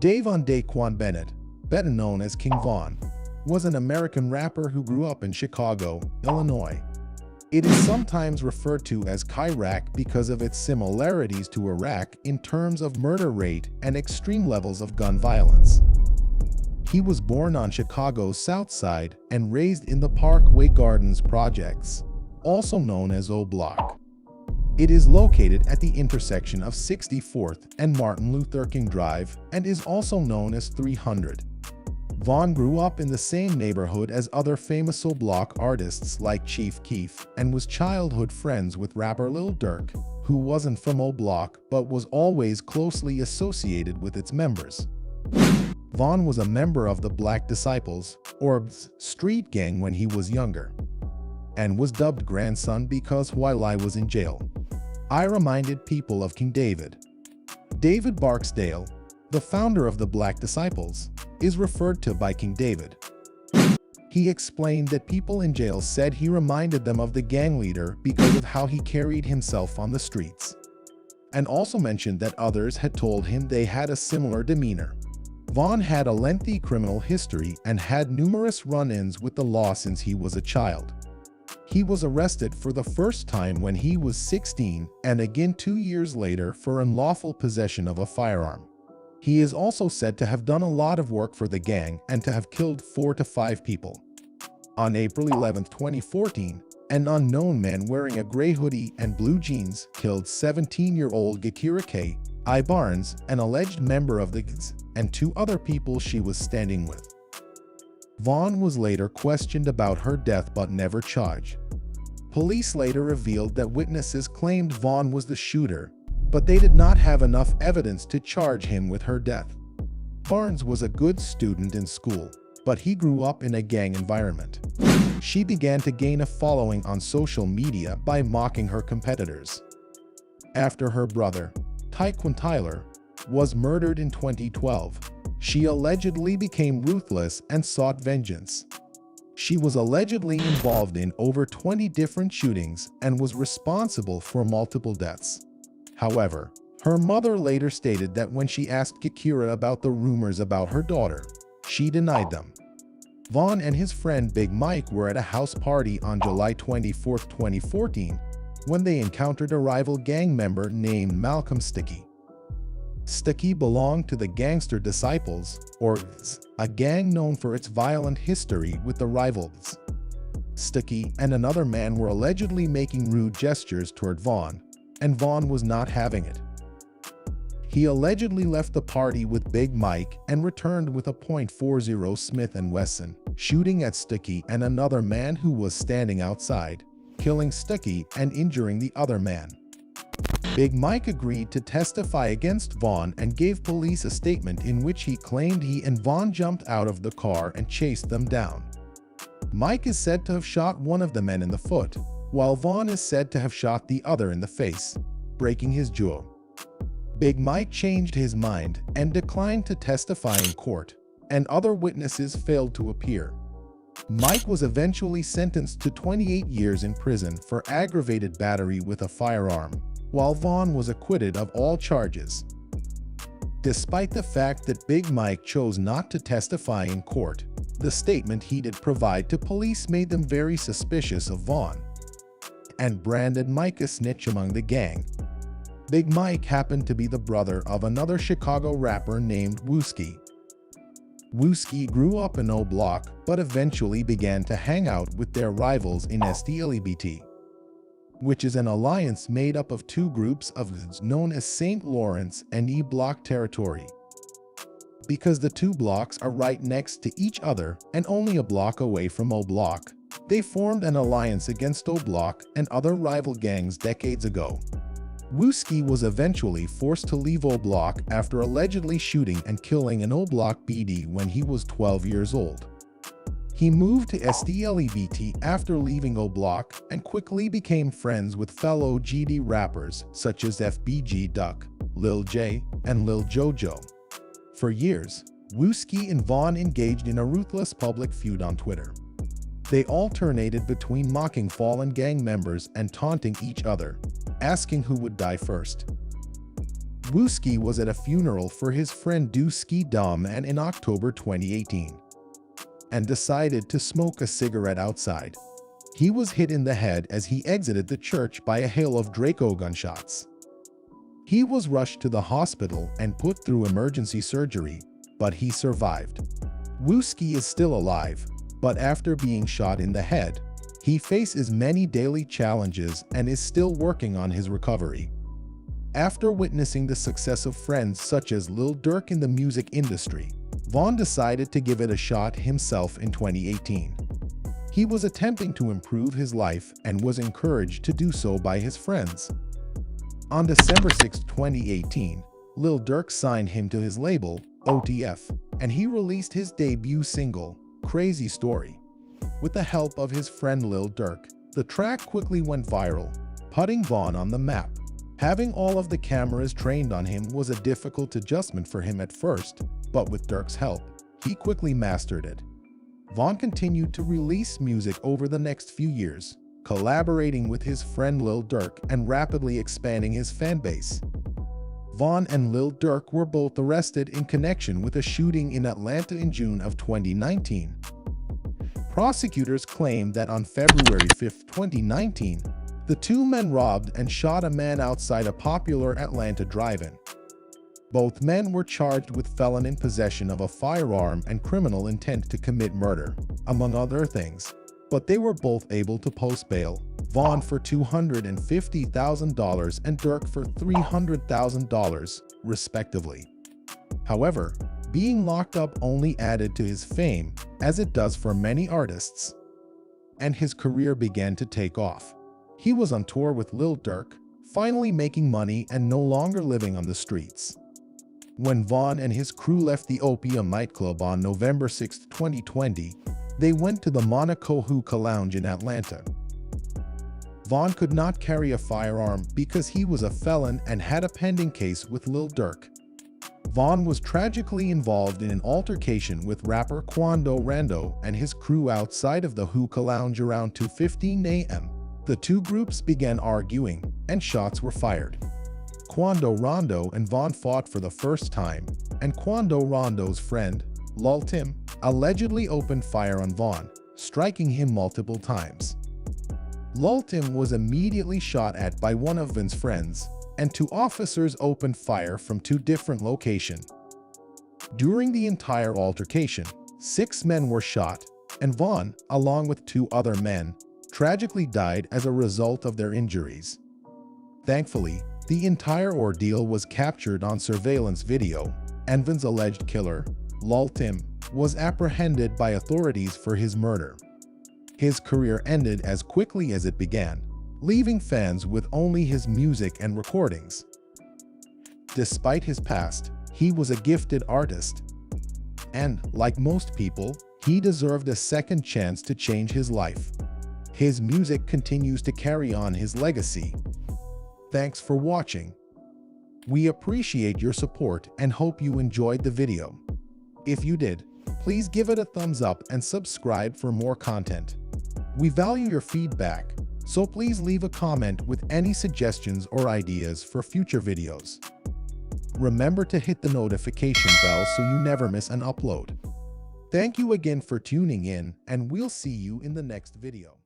Davon Daquan Bennett, better known as King Von, was an American rapper who grew up in Chicago, Illinois. It is sometimes referred to as Chiraq because of its similarities to Iraq in terms of murder rate and extreme levels of gun violence. He was born on Chicago's South Side and raised in the Parkway Gardens projects, also known as O Block. It is located at the intersection of 64th and Martin Luther King Drive and is also known as 300. Von grew up in the same neighborhood as other famous O Block artists like Chief Keef and was childhood friends with rapper Lil Durk, who wasn't from O Block but was always closely associated with its members. Von was a member of the Black Disciples, or BDS, street gang when he was younger, and was dubbed Grandson because while I was in jail, I reminded people of King David. David Barksdale, the founder of the Black Disciples, is referred to by King David. He explained that people in jail said he reminded them of the gang leader because of how he carried himself on the streets, and also mentioned that others had told him they had a similar demeanor. Von had a lengthy criminal history and had numerous run-ins with the law since he was a child. He was arrested for the first time when he was 16 and again 2 years later for unlawful possession of a firearm. He is also said to have done a lot of work for the gang and to have killed 4 to 5 people. On April 11, 2014, an unknown man wearing a gray hoodie and blue jeans killed 17-year-old Gakira K. I. Barnes, an alleged member of the GDS, and 2 other people she was standing with. Von was later questioned about her death but never charged. Police later revealed that witnesses claimed Von was the shooter, but they did not have enough evidence to charge him with her death. Barnes was a good student in school, but he grew up in a gang environment. She began to gain a following on social media by mocking her competitors. After her brother, Tyquan Tyler, was murdered in 2012, she allegedly became ruthless and sought vengeance. She was allegedly involved in over 20 different shootings and was responsible for multiple deaths. However, her mother later stated that when she asked Gakira about the rumors about her daughter, she denied them. Von and his friend Big Mike were at a house party on July 24, 2014, when they encountered a rival gang member named Malcolm Sticky. Sticky belonged to the Gangster Disciples, or GDS, a gang known for its violent history with the rivals. Sticky and another man were allegedly making rude gestures toward Von, and Von was not having it. He allegedly left the party with Big Mike and returned with a .40 Smith & Wesson, shooting at Sticky and another man who was standing outside, killing Sticky and injuring the other man. Big Mike agreed to testify against Von and gave police a statement in which he claimed he and Von jumped out of the car and chased them down. Mike is said to have shot one of the men in the foot, while Von is said to have shot the other in the face, breaking his jaw. Big Mike changed his mind and declined to testify in court, and other witnesses failed to appear. Mike was eventually sentenced to 28 years in prison for aggravated battery with a firearm, while Von was acquitted of all charges. Despite the fact that Big Mike chose not to testify in court, the statement he did provide to police made them very suspicious of Von and branded Mike a snitch among the gang. Big Mike happened to be the brother of another Chicago rapper named Wooski. Wooski grew up in O Block but eventually began to hang out with their rivals in STLEBT, which is an alliance made up of 2 groups of GDS known as St. Lawrence and E Block territory. Because the 2 blocks are right next to each other and only a block away from O Block, they formed an alliance against O Block and other rival gangs decades ago. Wooski was eventually forced to leave O Block after allegedly shooting and killing an O Block BD when he was 12 years old. He moved to STLEBT after leaving O Block and quickly became friends with fellow GD rappers such as FBG Duck, Lil J, and Lil Jojo. For years, Wooski and Von engaged in a ruthless public feud on Twitter. They alternated between mocking fallen gang members and taunting each other, asking who would die first. Wooski was at a funeral for his friend Dusky Dom and in October 2018 and decided to smoke a cigarette outside. He was hit in the head as he exited the church by a hail of Draco gunshots. He was rushed to the hospital and put through emergency surgery, but he survived. Wooski is still alive, but after being shot in the head, he faces many daily challenges and is still working on his recovery. After witnessing the success of friends such as Lil Durk in the music industry, Von decided to give it a shot himself in 2018. He was attempting to improve his life and was encouraged to do so by his friends. On December 6, 2018, Lil Durk signed him to his label, OTF, and he released his debut single, Crazy Story. With the help of his friend Lil Durk, the track quickly went viral, putting Von on the map. Having all of the cameras trained on him was a difficult adjustment for him at first, but with Durk's help, he quickly mastered it. Von continued to release music over the next few years, collaborating with his friend Lil Durk and rapidly expanding his fanbase. Von and Lil Durk were both arrested in connection with a shooting in Atlanta in June of 2019. Prosecutors claimed that on February 5, 2019, the two men robbed and shot a man outside a popular Atlanta drive-in. Both men were charged with felon in possession of a firearm and criminal intent to commit murder, among other things, but they were both able to post bail, Von for $250,000 and Durk for $300,000, respectively. However, being locked up only added to his fame, as it does for many artists, and his career began to take off. He was on tour with Lil Durk, finally making money and no longer living on the streets. When Von and his crew left the Opium nightclub on November 6, 2020, they went to the Monaco Hookah Lounge in Atlanta. Von could not carry a firearm because he was a felon and had a pending case with Lil Durk. Von was tragically involved in an altercation with rapper Quando Rondo and his crew outside of the hookah lounge around 2:15 a.m. The two groups began arguing, and shots were fired. Quando Rondo and Von fought for the first time, and Quando Rondo's friend, Lil Tim, allegedly opened fire on Von, striking him multiple times. Lil Tim was immediately shot at by one of Von's friends, and two officers opened fire from two different locations. During the entire altercation, 6 men were shot, and Von, along with 2 other men, tragically died as a result of their injuries. Thankfully, the entire ordeal was captured on surveillance video, and Von's alleged killer, Lil Tim, was apprehended by authorities for his murder. His career ended as quickly as it began, leaving fans with only his music and recordings. Despite his past, he was a gifted artist. And, like most people, he deserved a second chance to change his life. His music continues to carry on his legacy. Thanks for watching. We appreciate your support and hope you enjoyed the video. If you did, please give it a thumbs up and subscribe for more content. We value your feedback, so please leave a comment with any suggestions or ideas for future videos. Remember to hit the notification bell so you never miss an upload. Thank you again for tuning in, and we'll see you in the next video.